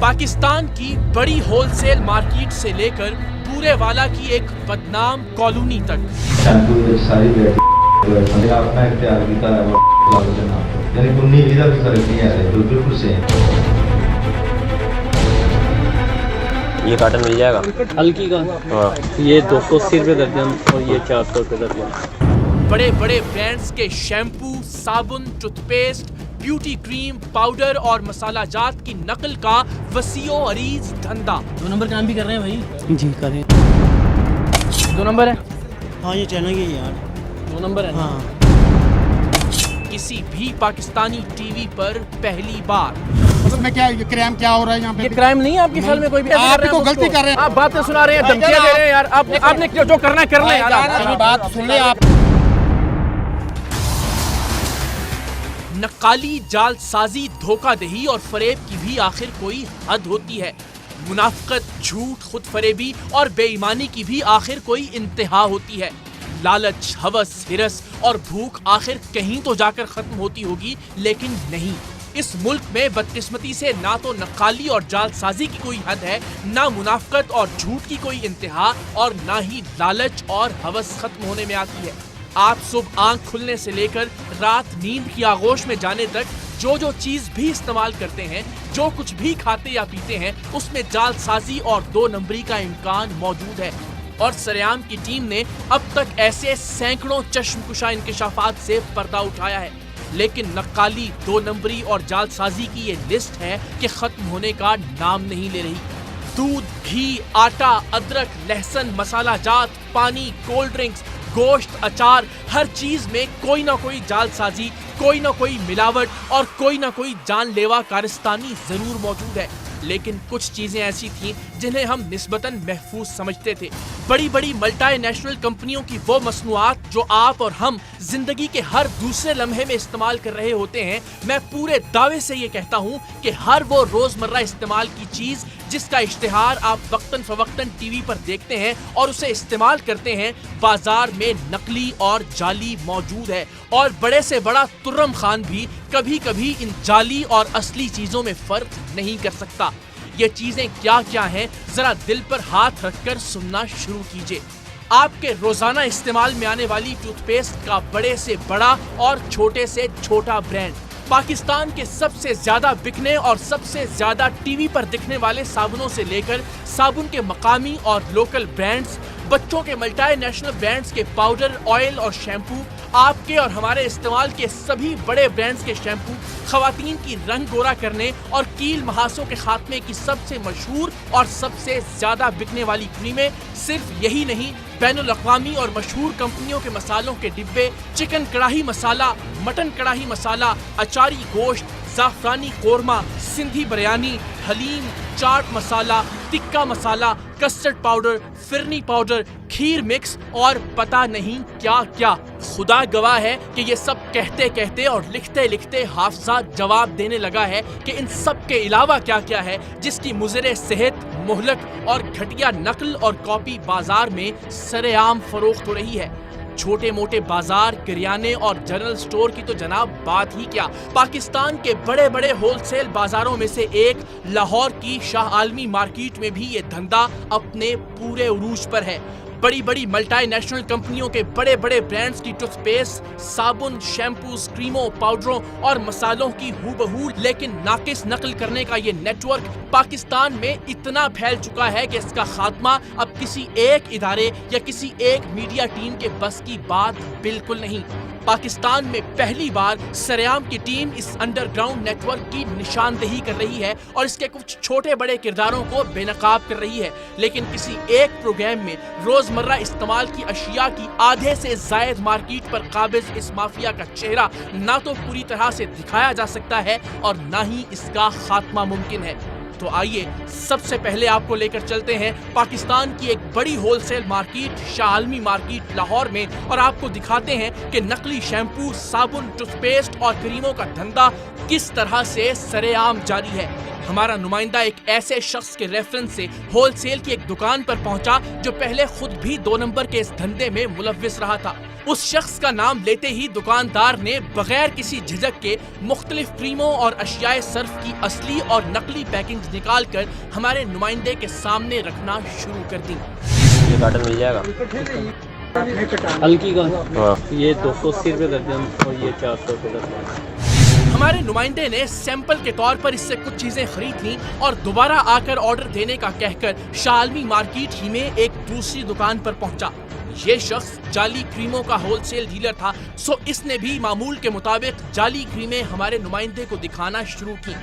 पाकिस्तान की बड़ी wholesale market से लेकर पूरे वाला की एक बदनाम कॉलोनी तक। शैम्पू सारी वैरायटी अपना इख्तियार किया है यानी 19-20 का भी फर्क नहीं है, बिल्कुल सेम। ये कार्टन मिल जाएगा हल्की का। हाँ। ये 280 रुपये दर्जन और ये 400 रुपये दर्जन। बड़े बड़े ब्रांड्स के शैम्पू, साबुन, टूथपेस्ट, ब्यूटी क्रीम, पाउडर और मसाला जात की नकल का वसीओ अरीज धंधा। 2 नंबर काम भी कर रहे हैं भाई। जी कर रहे हैं। 2 नंबर है। हाँ ये चैनल की यार 2 नंबर है। हाँ किसी भी पाकिस्तानी टीवी पर पहली बार। असल में क्या क्राइम क्या हो रहा है यहाँ पे? ये क्राइम नहीं है आपके ख्याल में? कोई भी आप तो गलती कर रहे हैं। आप बातें सुना रहे हैं, धमकियां दे रहे हैं यार। आपने जो करना है कर ले यार। बात सुन ले आप। नकाली, जालसाजी, धोखाधही और फरेब की भी आखिर कोई हद होती है। मुनाफिकत, झूठ, खुद फरेबी और बेईमानी की भी आखिर कोई इंतहा होती है। लालच, हवस, हिरस और भूख आखिर कहीं तो जाकर खत्म होती होगी, लेकिन नहीं। इस मुल्क में बदकिस्मती से ना तो नकाली और जालसाजी की कोई हद है, ना मुनाफिकत और झूठ की कोई इंतहा, और ना ही लालच और हवस खत्म होने में आती है। आप सुबह आंख खुलने से लेकर रात नींद की आगोश में जाने तक जो चीज भी इस्तेमाल करते हैं, जो कुछ भी खाते या पीते हैं, उसमें जालसाजी और 2 नंबरी का इम्कान मौजूद है। और सरेआम की टीम ने अब तक ऐसे सैकड़ों चश्मकुशा इंकशाफात से पर्दा उठाया है, लेकिन नक्काली, 2 नंबरी और जालसाजी की ये लिस्ट है कि खत्म होने का नाम नहीं ले रही। दूध, घी, आटा, अदरक, लहसुन, मसाला जात, पानी, कोल्ड ड्रिंक्स, गोश्त, अचार, हर चीज में कोई ना कोई जालसाजी, कोई ना कोई मिलावट और कोई ना कोई जानलेवा कारस्तानी जरूर मौजूद है। लेकिन कुछ चीजें ऐसी थीं जिन्हें हम निस्बतन महफूज समझते थे। बड़ी बड़ी मल्टी नेशनल कंपनियों की वो मसनूआत जो आप और हम जिंदगी के हर दूसरे लम्हे में इस्तेमाल कर रहे होते हैं, मैं पूरे दावे से ये कहता हूँ कि हर वो रोजमर्रा इस्तेमाल की चीज जिसका इश्तिहार आप वक्तन फवक्तन टीवी पर देखते हैं और उसे इस्तेमाल करते हैं, बाजार में नकली और जाली मौजूद है। और बड़े से बड़ा तुर्रम खान भी कभी कभी इन जाली और असली चीजों में फर्क नहीं कर सकता। ये चीजें क्या क्या हैं, जरा दिल पर हाथ रखकर सुनना शुरू कीजिए। आपके रोजाना इस्तेमाल में आने वाली टूथपेस्ट का बड़े से बड़ा और छोटे से छोटा ब्रांड, पाकिस्तान के सबसे ज्यादा बिकने और सबसे ज्यादा टीवी पर दिखने वाले साबुनों से लेकर साबुन के मकामी और लोकल ब्रांड्स, बच्चों के मल्टी नेशनल ब्रांड्स के पाउडर, ऑयल और शैम्पू, आपके और हमारे इस्तेमाल के सभी बड़े ब्रांड्स के शैम्पू, खवातीन की रंग गोरा करने और कील महासों के खात्मे की सबसे मशहूर और सबसे ज्यादा बिकने वाली क्रीमें। सिर्फ यही नहीं, बैनुल अक़वामी और मशहूर कंपनियों के मसालों के डिब्बे, चिकन कढ़ाई मसाला, मटन कढ़ाई मसाला, अचारी गोश्त, ज़ाफ़रानी korma, Sindhi biryani, haleem, chaat masala, tikka masala, custard powder, phirni powder, खीर मिक्स और पता नहीं क्या क्या। खुदा गवाह है कि ये सब कहते कहते और लिखते लिखते हाफजा जवाब देने लगा है कि इन सब के अलावा क्या क्या है जिसकी मुज़रे सेहत, मोहलक और घटिया नकल और कॉपी बाजार में सरेआम फरोख्त हो रही है। छोटे मोटे बाजार, किरियाने और जनरल स्टोर की तो जनाब बात ही क्या, पाकिस्तान के बड़े बड़े होलसेल बाजारों में से एक लाहौर की शाह आलमी मार्केट में भी ये धंधा अपने पूरे उरूज पर है। बड़ी बड़ी मल्टी नेशनल कंपनियों के बड़े बड़े ब्रांड्स की टूथपेस्ट, साबुन, शैम्पूज, क्रीमों, पाउडरों और मसालों की हूबहू लेकिन नाकिस नकल करने का ये नेटवर्क पाकिस्तान में इतना फैल चुका है कि इसका खात्मा अब किसी एक इदारे या किसी एक मीडिया टीम के बस की बात बिल्कुल नहीं। पाकिस्तान में पहली बार सरेआम की टीम इस अंडरग्राउंड नेटवर्क की निशानदेही कर रही है और इसके कुछ छोटे बड़े किरदारों को बेनकाब कर रही है, लेकिन किसी एक प्रोग्राम में रोजमर्रा इस्तेमाल की अशिया की आधे से जायद मार्केट पर काबिज इस माफिया का चेहरा ना तो पूरी तरह से दिखाया जा सकता है और ना ही इसका खात्मा मुमकिन है। तो आइए सबसे पहले आपको लेकर चलते हैं पाकिस्तान की एक बड़ी होलसेल मार्केट, शाह आलमी मार्केट लाहौर में, और आपको दिखाते हैं कि नकली शैम्पू, साबुन, टूथपेस्ट और क्रीमों का धंधा किस तरह से सरेआम जारी है। हमारा नुमाइंदा एक ऐसे शख्स के रेफरेंस से होलसेल की एक दुकान पर पहुंचा जो पहले खुद भी 2 नंबर के इस धंधे में मुलव्विस रहा था। उस शख्स का नाम लेते ही दुकानदार ने बगैर किसी झिझक के मुख्तलिफ क्रीमों और अशियाए सर्फ की असली और नकली पैकिंग निकाल कर हमारे नुमाइंदे के सामने रखना शुरू कर दी। ये कार्टन मिल जाएगा? हल्की का हाँ। ये 280 रुपये दर्जन और ये 400 रुपये दर्जन। हमारे नुमाइंदे ने सैंपल के तौर पर इससे कुछ चीजें खरीद लीं और दोबारा आकर ऑर्डर देने का कहकर शालमी मार्केट ही में एक दूसरी दुकान पर पहुंचा। ये शख्स जाली क्रीमों का होलसेल डीलर था, सो इसने भी मामूल के मुताबिक जाली क्रीमें हमारे नुमाइंदे को दिखाना शुरू की।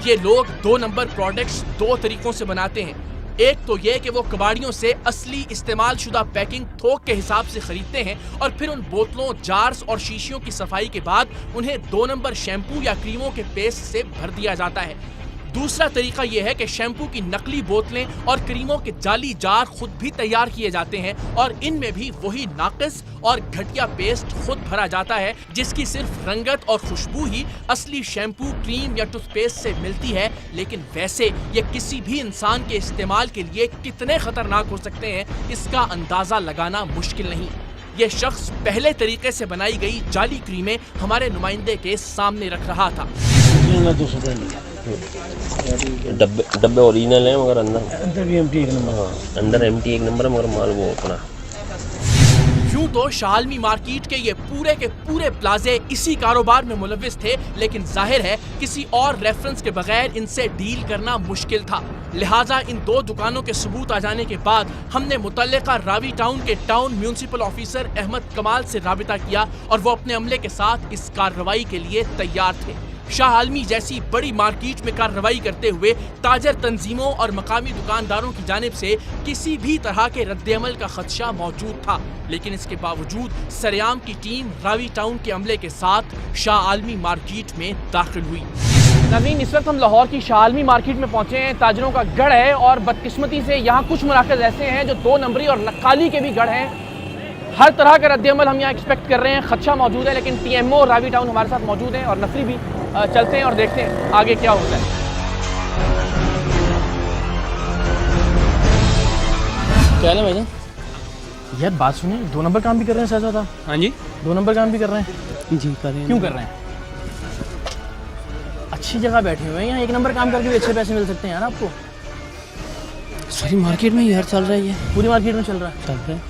ये लोग 2 नंबर प्रोडक्ट्स 2 तरीकों से बनाते हैं। एक तो ये कि वो कबाड़ियों से असली इस्तेमाल शुदा पैकिंग थोक के हिसाब से खरीदते हैं और फिर उन बोतलों, जार्स और शीशियों की सफाई के बाद उन्हें 2 नंबर शैम्पू या क्रीमों के पेस्ट से भर दिया जाता है। दूसरा तरीका यह है कि शैम्पू की नकली बोतलें और क्रीमों के जाली जार खुद भी तैयार किए जाते हैं और इनमें भी वही नाकिस और घटिया पेस्ट खुद भरा जाता है जिसकी सिर्फ रंगत और खुशबू ही असली शैम्पू, क्रीम या टूथपेस्ट से मिलती है। लेकिन वैसे ये किसी भी इंसान के इस्तेमाल के लिए कितने खतरनाक हो सकते हैं इसका अंदाजा लगाना मुश्किल नहीं। ये शख्स पहले तरीके से बनाई गई जाली क्रीमें हमारे नुमाइंदे के सामने रख रहा था। डब्बे ओरिजिनल हैं मगर अंदर भी एम्प्टी 1 नंबर। हाँ, अंदर एम्प्टी 1 नंबर है मगर माल वो अपना। यूं तो शालमी मार्केट के ये पूरे प्लाजे इसी कारोबार में मुलव्विस थे, लेकिन जाहिर है किसी और रेफरेंस के बगैर इनसे डील करना मुश्किल था। लिहाजा इन 2 दुकानों के सबूत आ जाने के बाद हमने मुतल्लिका रावी टाउन के टाउन म्यूनिसिपल ऑफिसर अहमद कमाल से राबिता किया और वो अपने अमले के साथ इस कार्रवाई के लिए तैयार थे। शाह आलमी जैसी बड़ी मार्केट में कार्रवाई करते हुए ताजर तंजीमों और मकामी दुकानदारों की जानिब से किसी भी तरह के रद्द-ए-अमल का खदशा मौजूद था, लेकिन इसके बावजूद सरेआम की टीम रावी टाउन के अमले के साथ शाह आलमी मार्केट में दाखिल हुई। नवीन, इस वक्त हम लाहौर की शाह आलमी मार्केट में पहुंचे हैं। ताजरों का गढ़ है और बदकिस्मती से यहाँ कुछ मराकज़ ऐसे हैं जो 2 नंबरी और नक्काली के भी गढ़ हैं। हर तरह का रद्द-ए-अमल हम यहाँ एक्सपेक्ट कर रहे हैं, खदशा मौजूद है, लेकिन TMO रावी टाउन हमारे साथ मौजूद हैं और नफरी भी। चलते हैं और देखते हैं आगे क्या होता है। क्या है भाई? यार बात सुनिए, 2 नंबर काम भी कर रहे हैं शहजादा? हाँ जी, 2 नंबर काम भी कर रहे हैं जी कर रहे हैं। क्यों कर रहे हैं? अच्छी जगह बैठे हुए हैं, यहाँ 1 नंबर काम करके भी अच्छे पैसे मिल सकते हैं यार आपको। सारी मार्केट में यार चल रहा है, ये पूरी मार्केट में चल रहा है। चल रहा है।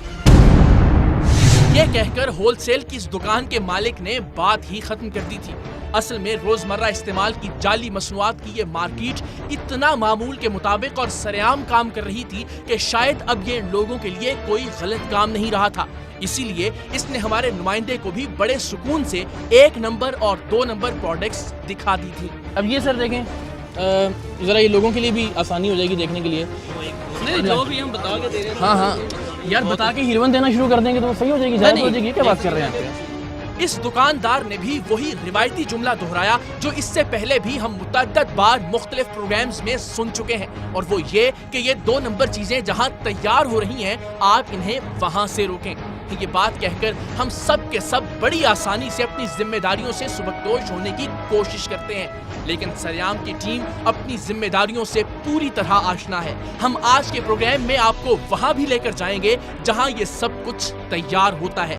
ये कहकर होलसेल की इस दुकान के मालिक ने बात ही खत्म कर दी थी। असल में रोजमर्रा इस्तेमाल की जाली मसनूआत की ये मार्केट इतना मामूल के मुताबिक और सरेआम काम कर रही थी कि शायद अब ये इन लोगों के लिए कोई गलत काम नहीं रहा था। इसीलिए इसने हमारे नुमाइंदे को भी बड़े सुकून से 1 नंबर और 2 नंबर प्रोडक्ट्स दिखा दी थी। अब ये सर देखें, ज़रा ये लोगों के लिए भी आसानी हो जाएगी देखने के लिए। नहीं, जो भी हम बता के दे रहे हैं। हाँ यार, बता के हीरोइन देना शुरू कर देंगे तो सही हो जाएगी, ज़्यादा हो जाएगी। क्या बात कर रहे हैं आप? इस दुकानदार ने भी वही रिवायती जुमला दोहराया जो इससे पहले भी हम मुतअद्दिद बार मुख्तलिफ प्रोग्राम्स में सुन चुके हैं, और वो ये कि ये 2 नंबर चीजें जहां तैयार हो रही हैं आप इन्हें वहां से रोकें। ये बात कहकर हम सब के सब बड़ी आसानी से अपनी जिम्मेदारियों से सुबकदोश होने की कोशिश करते हैं, लेकिन सरेआम की टीम अपनी जिम्मेदारियों से पूरी तरह आशना है। हम आज के प्रोग्राम में आपको वहां भी लेकर जाएंगे जहां ये सब कुछ तैयार होता है।